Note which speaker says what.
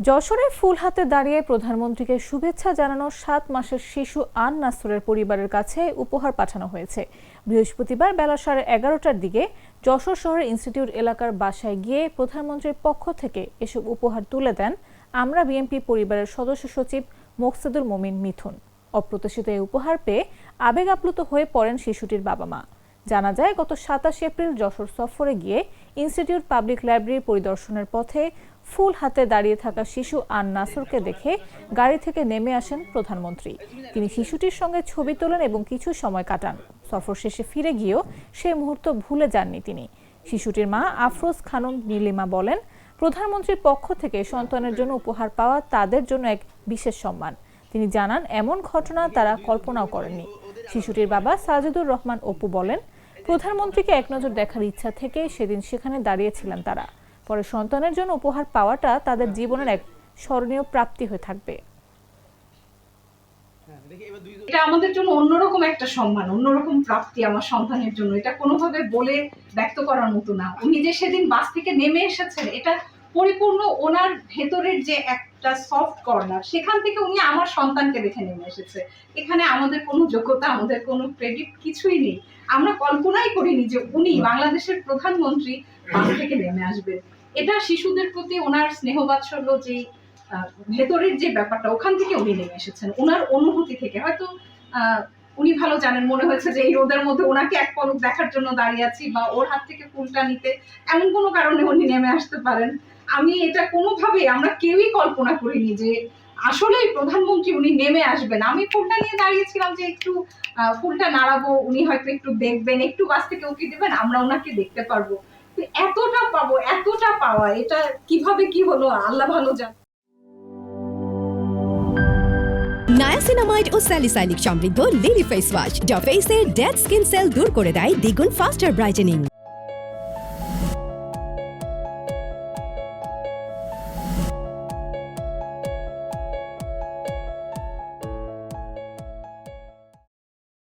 Speaker 1: যশোরে ফুল হাতে দাঁড়িয়ে প্রধানমন্ত্রীকে শুভেচ্ছা জানানো ৭ মাসের শিশু আন নাসরের পরিবারের কাছে উপহার পাঠানো হয়েছে। বৃহস্পতিবার বেলা 11:30টার দিকে যশোর শহরের ইনস্টিটিউট এলাকার বাসায় গিয়ে প্রধানমন্ত্রীর পক্ষ থেকে এসব উপহার তুলে দেন আমরা বিএনপি পরিবারের সদস্য সচিব মোকসেদুল মোমিন মিথুন। অপ্রত্যাশিত এই উপহার পেয়ে আবেগ আপ্লুত হয়ে পড়েন শিশুটির বাবা মা। জানা যায়, গত ২৭ এপ্রিল যশোর সফরে গিয়ে ইনস্টিটিউট পাবলিক লাইব্রেরি পরিদর্শনের পথে ফুল হাতে দাঁড়িয়ে থাকা শিশু আন নাসরকে দেখে গাড়ি থেকে নেমে আসেন প্রধানমন্ত্রী। তিনি শিশুটির সঙ্গে ছবি তোলেন এবং কিছু সময় কাটান। সফর শেষে ফিরে গিয়েও সেই মুহূর্ত ভুলে যাননি তিনি। শিশুটির মা আফরোজ খানম নীলিমা বলেন, প্রধানমন্ত্রীর পক্ষ থেকে সন্তানের জন্য উপহার পাওয়া তাদের জন্য এক বিশেষ সম্মান। তিনি জানান, এমন ঘটনা তারা কল্পনাও করেননি। শিশুটির বাবা সাজিদুর রহমান অপু বলেন, প্রধানমন্ত্রীকে এক নজর দেখার ইচ্ছা থেকে সেদিন সেখানে দাঁড়িয়েছিলেন তারা। পরে সন্তানের জন্য উপহার পাওয়াটা তাদের জীবনের এক স্মরণীয় প্রাপ্তি হয়ে থাকবে।
Speaker 2: এটা আমাদের জন্য অন্যরকম একটা সম্মান, অন্যরকম প্রাপ্তি আমার সন্তানের জন্য। এটা কোনোভাবে বলে ব্যক্ত করার মতো না। উনি যে সেদিন বাস থেকে নেমে এসেছেন, এটা পরিপূর্ণ ওনার ভেতরের যে একটা সফট কর্নার, সেখান থেকে উনি আমার সন্তানকে দেখে নেমে এসেছে। এখানে আমাদের কোনো যোগ্যতা, আমাদের কোনো ক্রেডিট কিছুই নেই। আমরা কল্পনাই করিনি যে উনি বাংলাদেশের প্রধানমন্ত্রী বাস থেকে নেমে আসবেন। এটা শিশুদের প্রতি ওনার স্নেহ বাৎসল্য, যে ভেতরের যে ব্যাপারটা, ওখান থেকে উনি নেমে এসেছেন, ওনার অনুভূতি থেকে। হয়তো উনি ভালো জানেন, মনে হয়েছে যে এই রোদের মধ্যে ওনাকে এক পলক দেখার জন্য দাঁড়িয়ে আছি, বা ওর হাত থেকে ফুলটা নিতে, এমন কোনো কারণে উনি নেমে আসতে পারেন। আমি এটা কোনোভাবে, আমরা কেউই কল্পনা করিনি যে আসলেই প্রধানমন্ত্রী উনি নেমে আসবেন। আমি ফুলটা নিয়ে দাঁড়িয়েছিলাম যে একটু ফুলটা নাড়াবো, উনি হয়তো একটু দেখবেন, একটু কাছ থেকে উঁকি দেবেন, আমরা ওনাকে দেখতে পারবো। এতটা পাবো, এতটা পাওয়া, এটা কিভাবে কি হলো আল্লাহ ভালো জানে।
Speaker 3: নায়াসিনামাইড ও স্যালিসাইলিক সমৃদ্ধ লিলি ফেস ওয়াশ, যা ফেসের ডেড স্কিন সেল দূর করে দেয় দ্বিগুণ ফাস্টার ব্রাইটেনিং।